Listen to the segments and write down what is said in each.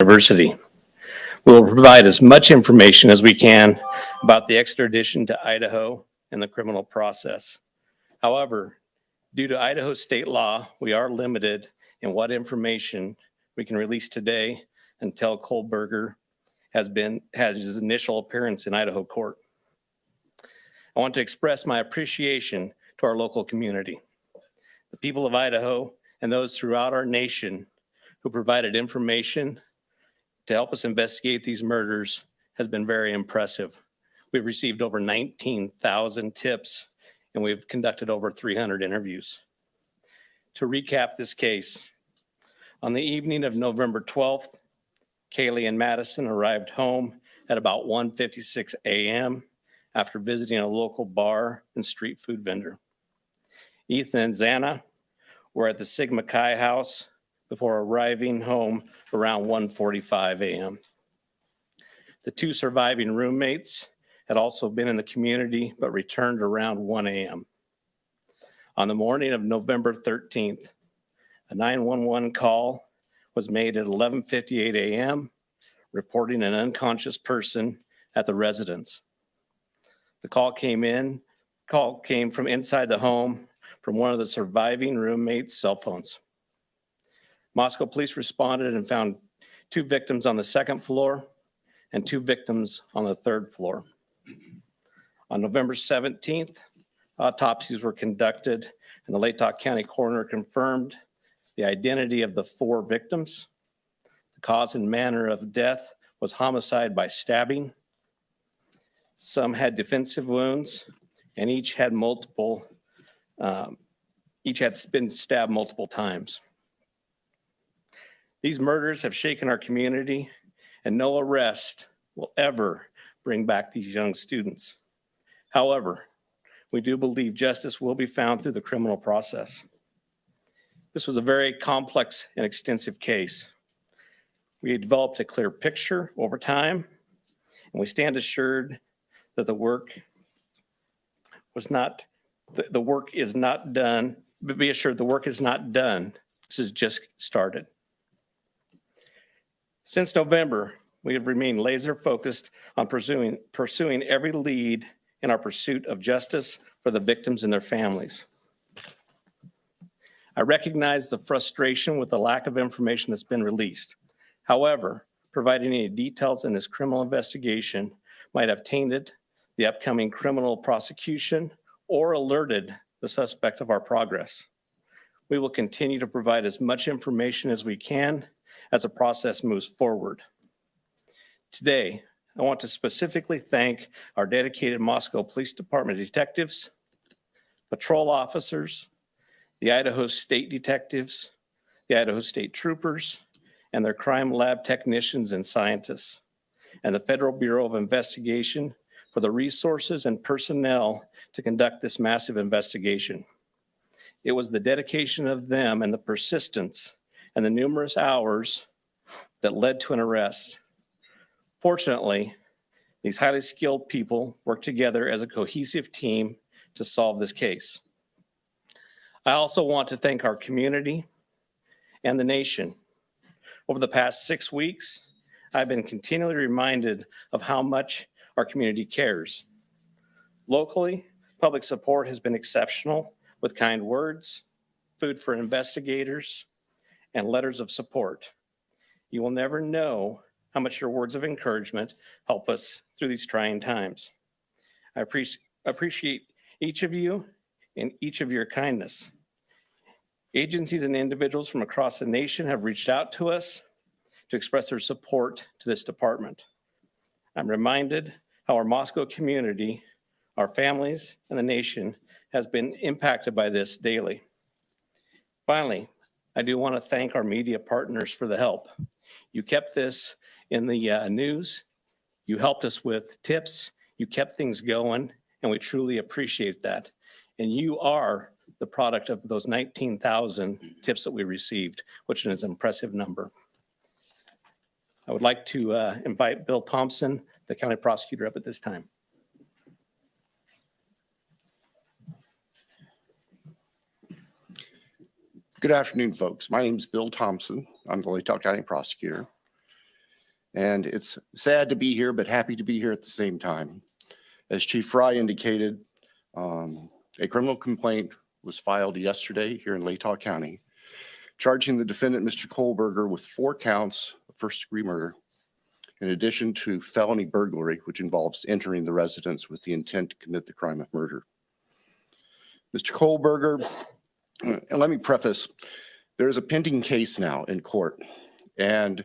University. We will provide as much information as we can about the extradition to Idaho and the criminal process. However, due to Idaho state law, we are limited in what information we can release today until Kohlberger has his initial appearance in Idaho court. I want to express my appreciation to our local community, the people of Idaho, and those throughout our nation who provided information to help us investigate these murders has been very impressive. We've received over 19,000 tips, and we've conducted over 300 interviews. To recap this case, on the evening of November 12th, Kaylee and Madison arrived home at about 1:56 a.m. after visiting a local bar and street food vendor. Ethan and Xana were at the Sigma Chi house before arriving home around 1:45 a.m. The two surviving roommates had also been in the community but returned around 1 a.m. On the morning of November 13th, a 911 call was made at 11:58 a.m. reporting an unconscious person at the residence. The call came from inside the home from one of the surviving roommates' cell phones. Moscow police responded and found 2 victims on the 2nd floor and 2 victims on the 3rd floor. On November 17th, autopsies were conducted and the Latah County coroner confirmed the identity of the 4 victims. The cause and manner of death was homicide by stabbing. Some had defensive wounds, and each had been stabbed multiple times. These murders have shaken our community, and no arrest will ever bring back these young students. However, we do believe justice will be found through the criminal process. This was a very complex and extensive case. We developed a clear picture over time, and we stand assured that the work is not done, but be assured the work is not done. This has just started. Since November, we have remained laser focused on pursuing every lead in our pursuit of justice for the victims and their families. I recognize the frustration with the lack of information that's been released. However, providing any details in this criminal investigation might have tainted the upcoming criminal prosecution or alerted the suspect of our progress. We will continue to provide as much information as we can as the process moves forward. Today, I want to specifically thank our dedicated Moscow Police Department detectives, patrol officers, the Idaho State detectives, the Idaho State troopers, and their crime lab technicians and scientists, and the Federal Bureau of Investigation for the resources and personnel to conduct this massive investigation. It was the dedication of them and the persistence and the numerous hours that led to an arrest. Fortunately, these highly skilled people worked together as a cohesive team to solve this case. I also want to thank our community and the nation. Over the past 6 weeks, I've been continually reminded of how much our community cares. Locally, public support has been exceptional with kind words, food for investigators, and letters of support. You will never know how much your words of encouragement help us through these trying times. I appreciate each of you and each of your kindness. Agencies and individuals from across the nation have reached out to us to express their support to this department. I'm reminded how our Moscow community, our families, and the nation has been impacted by this daily. Finally, I do want to thank our media partners for the help. You kept this in the news. You helped us with tips. You kept things going, and we truly appreciate that. And you are the product of those 19,000 tips that we received, which is an impressive number. I would like to invite Bill Thompson, the county prosecutor, up at this time. Good afternoon, folks. My name is Bill Thompson. I'm the Latah County prosecutor. And it's sad to be here, but happy to be here at the same time. As Chief Fry indicated, a criminal complaint was filed yesterday here in Latah County, charging the defendant, Mr. Kohlberger, with 4 counts of first-degree murder, in addition to felony burglary, which involves entering the residence with the intent to commit the crime of murder. Mr. Kohlberger, and let me preface, there's a pending case now in court, and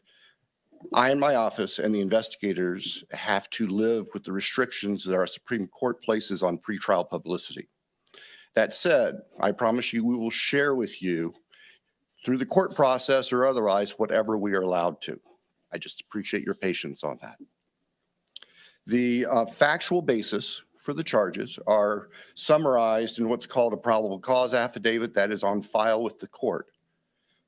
I and my office and the investigators have to live with the restrictions that our Supreme Court places on pretrial publicity. That said, I promise you we will share with you through the court process or otherwise whatever we are allowed to. I just appreciate your patience on that. The factual basis for the charges are summarized in what's called a probable cause affidavit that is on file with the court.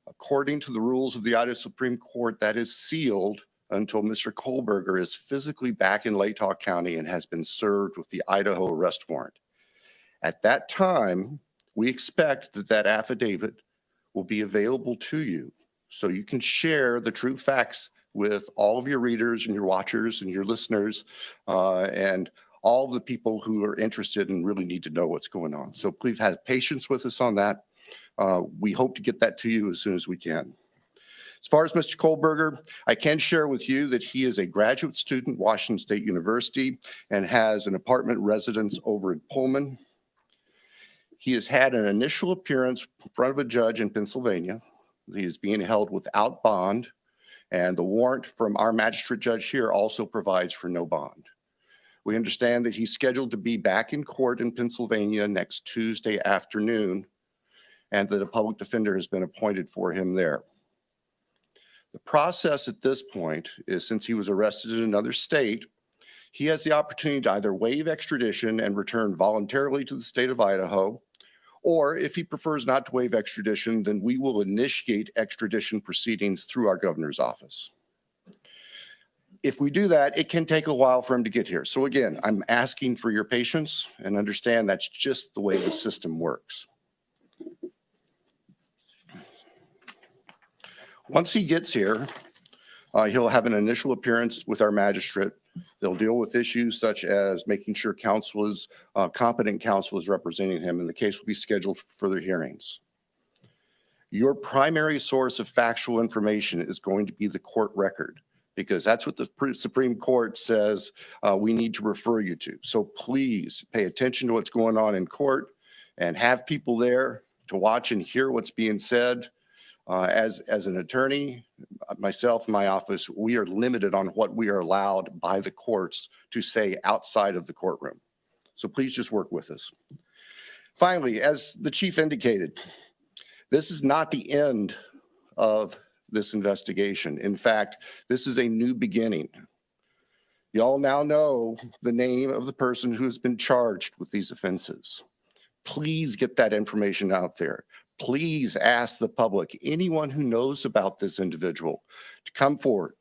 According to the rules of the Idaho Supreme Court, that is sealed until Mr. Kohlberger is physically back in Latah County and has been served with the Idaho arrest warrant. At that time, we expect that that affidavit will be available to you so you can share the true facts with all of your readers and your watchers and your listeners and all of the people who are interested and really need to know what's going on. So please have patience with us on that. We hope to get that to you as soon as we can. As far as Mr. Kohlberger, I can share with you that he is a graduate student at Washington State University and has an apartment residence over at Pullman. He has had an initial appearance in front of a judge in Pennsylvania. He is being held without bond, and the warrant from our magistrate judge here also provides for no bond. We understand that he's scheduled to be back in court in Pennsylvania next Tuesday afternoon, and that a public defender has been appointed for him there. The process at this point is, since he was arrested in another state, he has the opportunity to either waive extradition and return voluntarily to the state of Idaho, or if he prefers not to waive extradition, then we will initiate extradition proceedings through our governor's office. If we do that, it can take a while for him to get here. So again, I'm asking for your patience and understand that's just the way the system works. Once he gets here, he'll have an initial appearance with our magistrate. They'll deal with issues such as making sure competent counsel is representing him, and the case will be scheduled for further hearings. Your primary source of factual information is going to be the court record, because that's what the Supreme Court says we need to refer you to. So please pay attention to what's going on in court and have people there to watch and hear what's being said. As an attorney, myself and my office, we are limited on what we are allowed by the courts to say outside of the courtroom. So please just work with us. Finally, as the chief indicated, this is not the end of this investigation. In fact, this is a new beginning. You all now know the name of the person who has been charged with these offenses. Please get that information out there. Please ask the public, anyone who knows about this individual, to come forward,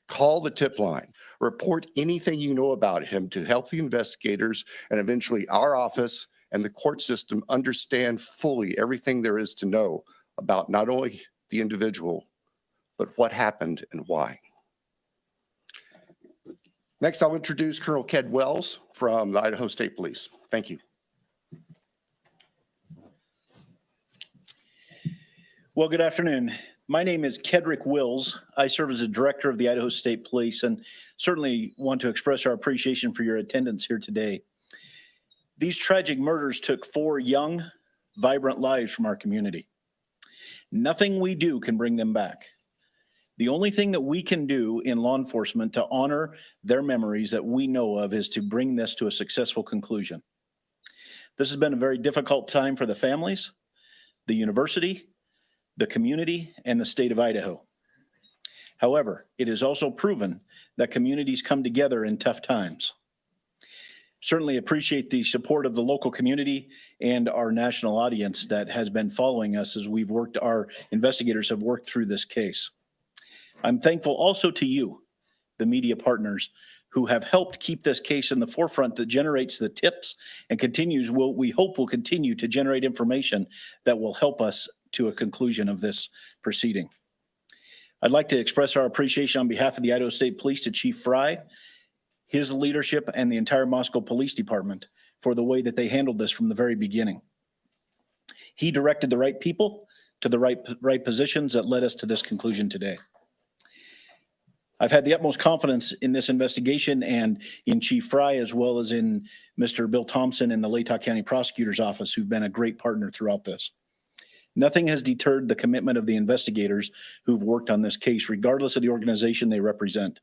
call the tip line, report anything you know about him to help the investigators and eventually our office and the court system understand fully everything there is to know about not only the individual, but what happened and why. Next, I'll introduce Colonel Ked Wells from the Idaho State Police. Thank you. Well, good afternoon. My name is Kedrick Wills. I serve as the director of the Idaho State Police and certainly want to express our appreciation for your attendance here today. These tragic murders took 4 young, vibrant lives from our community. Nothing we do can bring them back. The only thing that we can do in law enforcement to honor their memories that we know of is to bring this to a successful conclusion. This has been a very difficult time for the families, the university, the community, and the state of Idaho. However, it is also proven that communities come together in tough times. Certainly appreciate the support of the local community and our national audience that has been following us as our investigators have worked through this case. I'm thankful also to you, the media partners, who have helped keep this case in the forefront that generates the tips and we hope will continue to generate information that will help us to a conclusion of this proceeding. I'd like to express our appreciation on behalf of the Idaho State Police to Chief Fry, his leadership, and the entire Moscow Police Department for the way that they handled this from the very beginning. He directed the right people to the right positions that led us to this conclusion today. I've had the utmost confidence in this investigation and in Chief Fry, as well as in Mr. Bill Thompson and the Latah County Prosecutor's Office, who've been a great partner throughout this. Nothing has deterred the commitment of the investigators who've worked on this case, regardless of the organization they represent.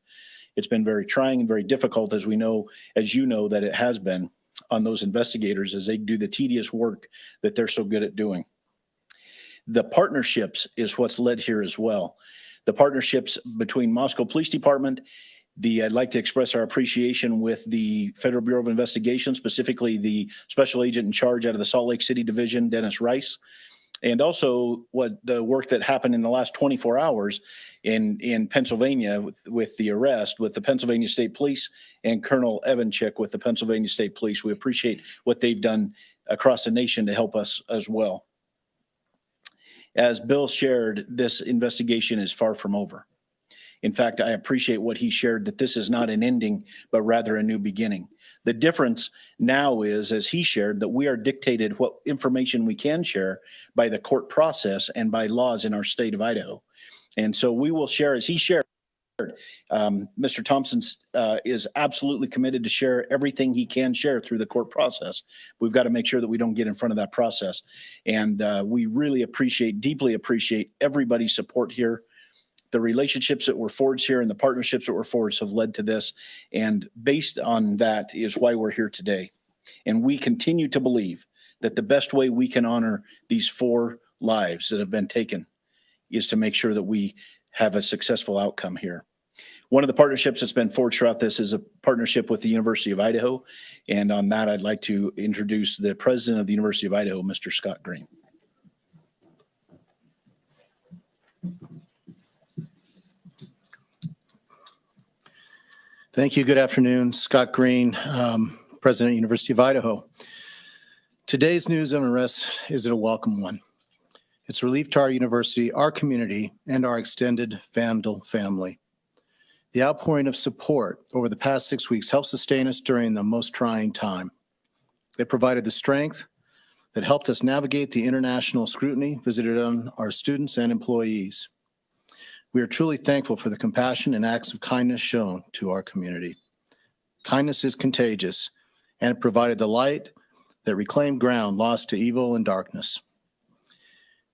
It's been very trying and very difficult, as we know, as you know, that it has been on those investigators as they do the tedious work that they're so good at doing. The partnerships is what's led here as well. The partnerships between Moscow Police Department, I'd like to express our appreciation with the Federal Bureau of Investigation, specifically the special agent in charge out of the Salt Lake City Division, Dennis Rice, and also the work that happened in the last 24 hours in Pennsylvania with the arrest with the Pennsylvania State Police and Colonel Evanchik with the Pennsylvania State Police. We appreciate what they've done across the nation to help us as well. As Bill shared, this investigation is far from over. In fact, I appreciate what he shared, that this is not an ending, but rather a new beginning. The difference now is, as he shared, that we are dictated what information we can share by the court process and by laws in our state of Idaho. And so we will share as he shared. Mr. Thompson is absolutely committed to share everything he can share through the court process. We've got to make sure that we don't get in front of that process. And we really deeply appreciate everybody's support here. The relationships that were forged here and the partnerships that were forged have led to this. And based on that is why we're here today. And we continue to believe that the best way we can honor these 4 lives that have been taken is to make sure that we have a successful outcome here. One of the partnerships that's been forged throughout this is a partnership with the University of Idaho. And on that, I'd like to introduce the president of the University of Idaho, Mr. Scott Green. Thank you. Good afternoon. Scott Green, President, University of Idaho. Today's news of arrest is a welcome one. It's relief to our university, our community, and our extended Vandal family. The outpouring of support over the past 6 weeks helped sustain us during the most trying time. It provided the strength that helped us navigate the international scrutiny visited on our students and employees. We are truly thankful for the compassion and acts of kindness shown to our community. Kindness is contagious, and it provided the light that reclaimed ground lost to evil and darkness.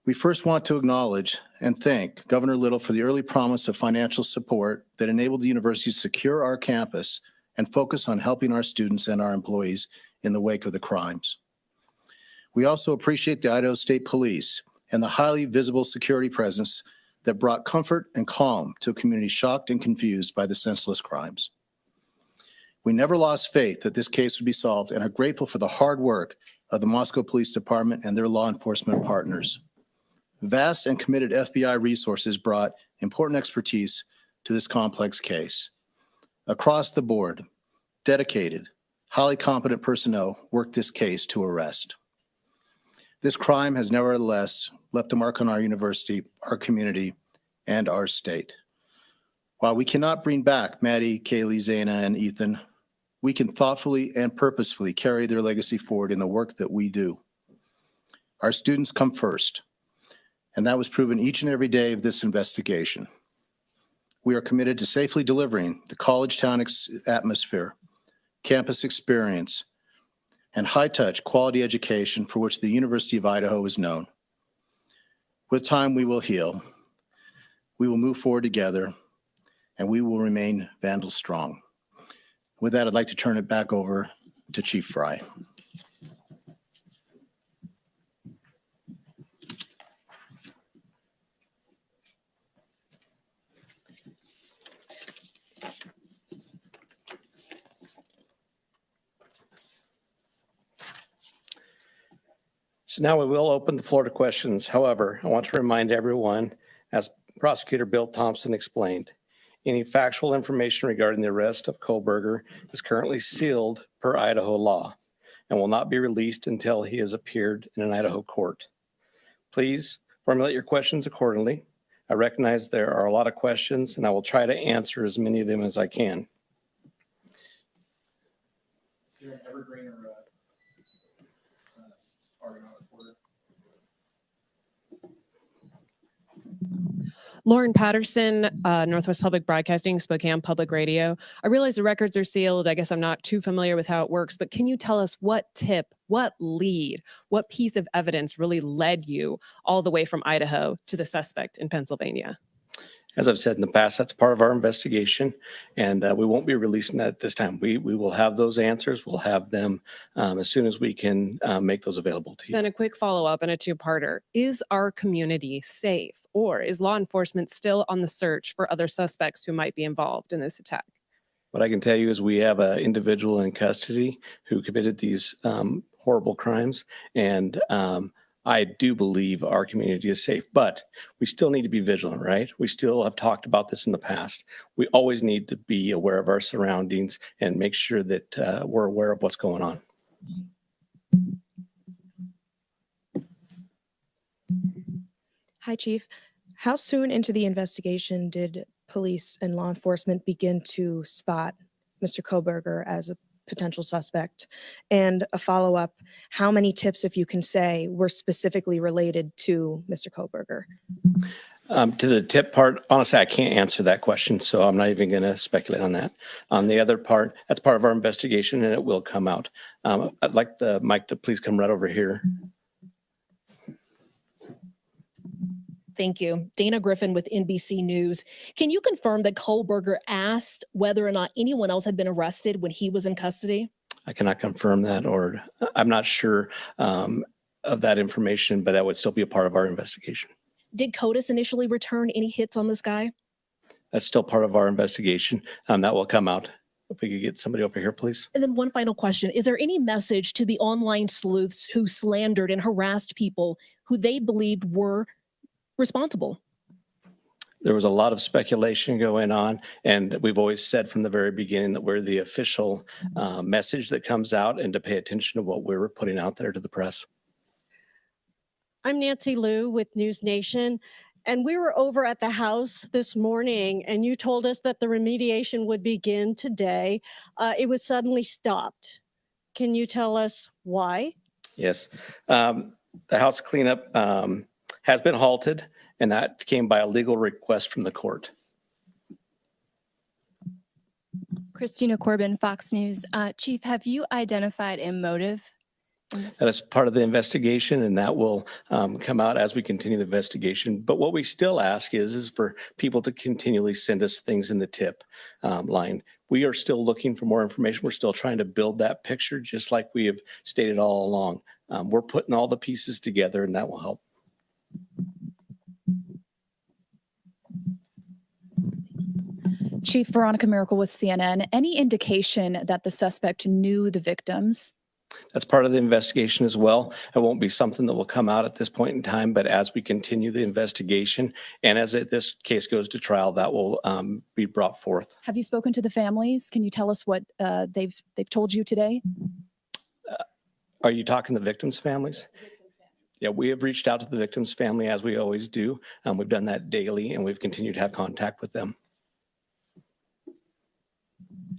We first want to acknowledge and thank Governor Little for the early promise of financial support that enabled the university to secure our campus and focus on helping our students and our employees in the wake of the crimes. We also appreciate the Idaho State Police and the highly visible security presence that brought comfort and calm to a community shocked and confused by the senseless crimes. We never lost faith that this case would be solved and are grateful for the hard work of the Moscow Police Department and their law enforcement partners. Vast and committed FBI resources brought important expertise to this complex case. Across the board, dedicated, highly competent personnel worked this case to arrest. This crime has nevertheless left a mark on our university, our community, and our state. While we cannot bring back Maddie, Kaylee, Zaina, and Ethan, we can thoughtfully and purposefully carry their legacy forward in the work that we do. Our students come first, and that was proven each and every day of this investigation. We are committed to safely delivering the college town atmosphere, campus experience, and high-touch quality education for which the University of Idaho is known. With time, we will heal. We will move forward together, and we will remain Vandal strong. With that, I'd like to turn it back over to Chief Fry. So now we will open the floor to questions. However, I want to remind everyone, as Prosecutor Bill Thompson explained, any factual information regarding the arrest of Kohlberger is currently sealed per Idaho law and will not be released until he has appeared in an Idaho court. Please formulate your questions accordingly. I recognize there are a lot of questions, and I will try to answer as many of them as I can. Is there an evergreen or Argonaut reporter? Lauren Patterson, Northwest Public Broadcasting, Spokane Public Radio. I realize the records are sealed. I guess I'm not too familiar with how it works, but can you tell us what tip, what lead, what piece of evidence really led you all the way from Idaho to the suspect in Pennsylvania? As I've said in the past, that's part of our investigation, and we won't be releasing that at this time. We will have those answers. We'll have them as soon as we can make those available to you. Then a quick follow-up and a two-parter. Is our community safe, or is law enforcement still on the search for other suspects who might be involved in this attack? What I can tell you is we have an individual in custody who committed these horrible crimes, and I do believe our community is safe, but we still need to be vigilant, right? We still have talked about this in the past. We always need to be aware of our surroundings and make sure that we're aware of what's going on. Hi, Chief. How soon into the investigation did police and law enforcement begin to spot Mr. Koberger as a potential suspect? And a follow-up, how many tips, if you can say, were specifically related to Mr. Koberger? To the tip part, honestly, I can't answer that question, so I'm not even going to speculate on that. On the other part, that's part of our investigation, and it will come out. I'd like the mic to please come right over here. Thank you. Dana Griffin with NBC News. Can you confirm that Kohlberger asked whether or not anyone else had been arrested when he was in custody? I cannot confirm that, or I'm not sure of that information, but that would still be a part of our investigation. Did CODIS initially return any hits on this guy? That's still part of our investigation. That will come out. If we could get somebody over here, please. And then one final question. Is there any message to the online sleuths who slandered and harassed people who they believed were responsible? There was a lot of speculation going on, and we've always said from the very beginning that we're the official message that comes out, and to pay attention to what we're putting out there to the press. I'm Nancy Liu with News Nation, and we were over at the house this morning, and you told us that the remediation would begin today. It was suddenly stopped. Can you tell us why? Yes. The house cleanup has been halted, and that came by a legal request from the court. Christina Corbin, Fox News. Chief, have you identified a motive? That is part of the investigation, and that will come out as we continue the investigation. But what we still ask is for people to continually send us things in the tip line. We are still looking for more information. We're still trying to build that picture, just like we have stated all along. We're putting all the pieces together, and that will help. Chief Veronica Miracle with CNN. Any indication that the suspect knew the victims? That's part of the investigation as well. It won't be something that will come out at this point in time, but as we continue the investigation and as this case goes to trial, that will be brought forth. Have you spoken to the families? Can you tell us what they've told you today? Are you talking the victims' families? Yeah, we have reached out to the victim's family as we always do. We've done that daily, and we've continued to have contact with them.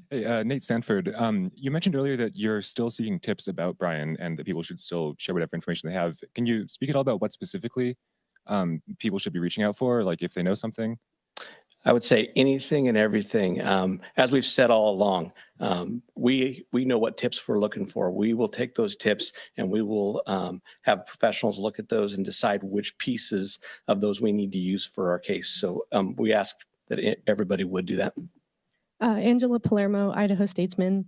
Hey, Nate Sanford, you mentioned earlier that you're still seeking tips about Brian and that people should still share whatever information they have. Can you speak at all about what specifically people should be reaching out for, like if they know something? I would say anything and everything. As we've said all along, we know what tips we're looking for. We will take those tips and we will have professionals look at those and decide which pieces of those we need to use for our case. So we ask that everybody would do that. Angela Palermo, Idaho Statesman.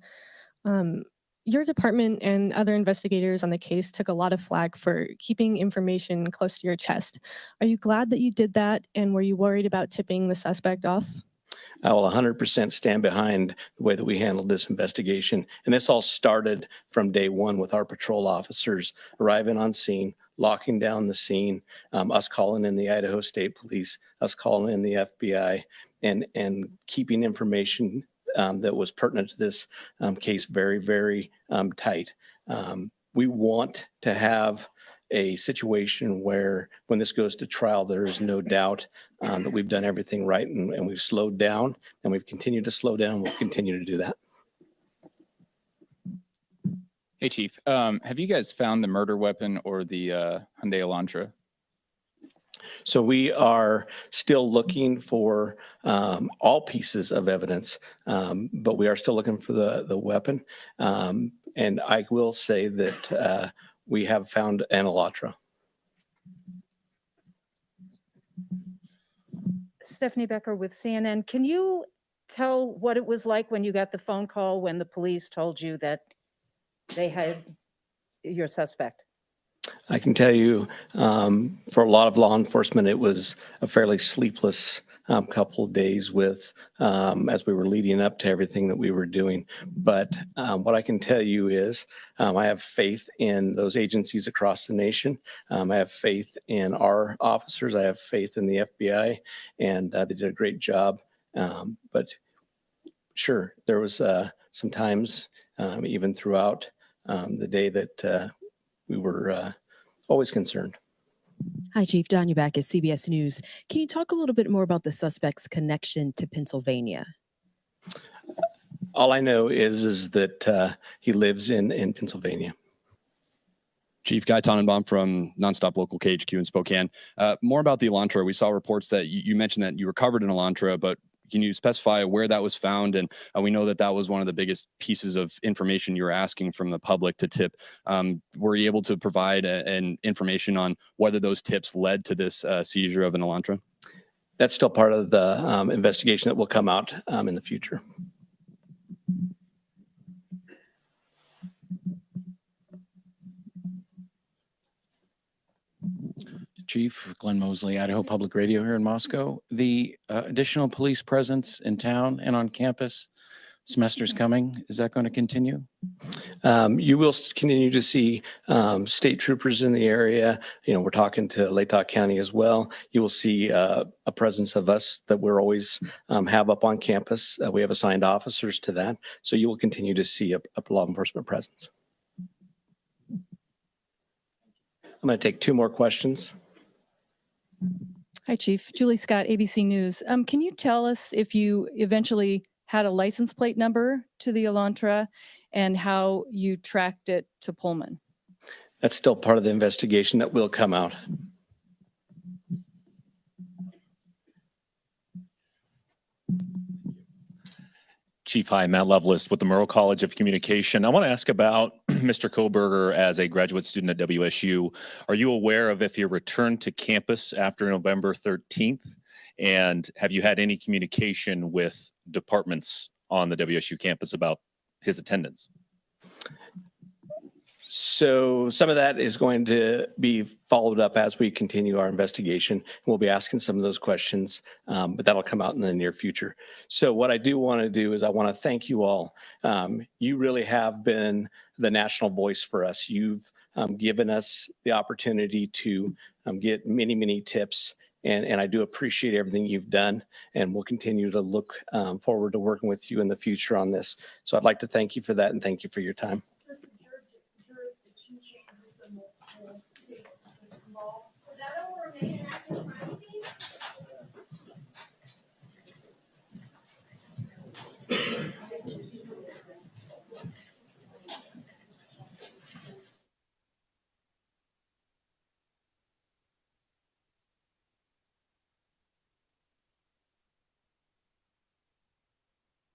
Your department and other investigators on the case took a lot of flack for keeping information close to your chest. Are you glad that you did that? And were you worried about tipping the suspect off? I will 100% stand behind the way that we handled this investigation. And this all started from day one with our patrol officers arriving on scene, locking down the scene, us calling in the Idaho State Police, us calling in the FBI, and keeping information that was pertinent to this case very, very tight. We want to have a situation where when this goes to trial, there is no doubt that we've done everything right and we've slowed down and we've continued to slow down. We'll continue to do that. Hey, Chief. Have you guys found the murder weapon or the Hyundai Elantra? So we are still looking for all pieces of evidence, but we are still looking for the weapon. And I will say that we have found an Elantra. Stephanie Becker with CNN. Can you tell what it was like when you got the phone call when the police told you that they had your suspect? I can tell you for a lot of law enforcement, it was a fairly sleepless couple of days with as we were leading up to everything that we were doing. But what I can tell you is I have faith in those agencies across the nation. I have faith in our officers. I have faith in the FBI, and they did a great job. But sure, there was some times even throughout the day that we were always concerned. Hi, Chief. Danya back at CBS News. Can you talk a little bit more about the suspect's connection to Pennsylvania? All I know is that he lives in Pennsylvania. Chief Guy Tannenbaum from Nonstop Local KHQ in Spokane. More about the Elantra. We saw reports that you mentioned that you recovered an Elantra, but can you specify where that was found? And we know that that was one of the biggest pieces of information you were asking from the public to tip. Were you able to provide an information on whether those tips led to this seizure of an Elantra? That's still part of the investigation that will come out in the future. Chief Glenn Mosley, Idaho Public Radio here in Moscow. The additional police presence in town and on campus, semester's coming. Is that going to continue? You will continue to see state troopers in the area. You know, we're talking to Latah County as well. You will see a presence of us that we're always have up on campus. We have assigned officers to that. So you will continue to see a law enforcement presence. I'm going to take two more questions. Hi, Chief. Julie Scott, ABC News. Can you tell us if you eventually had a license plate number to the Elantra and how you tracked it to Pullman? That's still part of the investigation that will come out. Chief, hi, Matt Lovelace with the Murrow College of Communication. I want to ask about Mr. Koberger as a graduate student at WSU. Are you aware of if he returned to campus after November 13th? And have you had any communication with departments on the WSU campus about his attendance? So some of that is going to be followed up as we continue our investigation. We'll be asking some of those questions, but that'll come out in the near future. So what I do want to do is I want to thank you all. You really have been the national voice for us. You've given us the opportunity to get many, many tips. And I do appreciate everything you've done, and we'll continue to look forward to working with you in the future on this. So I'd like to thank you for that and thank you for your time.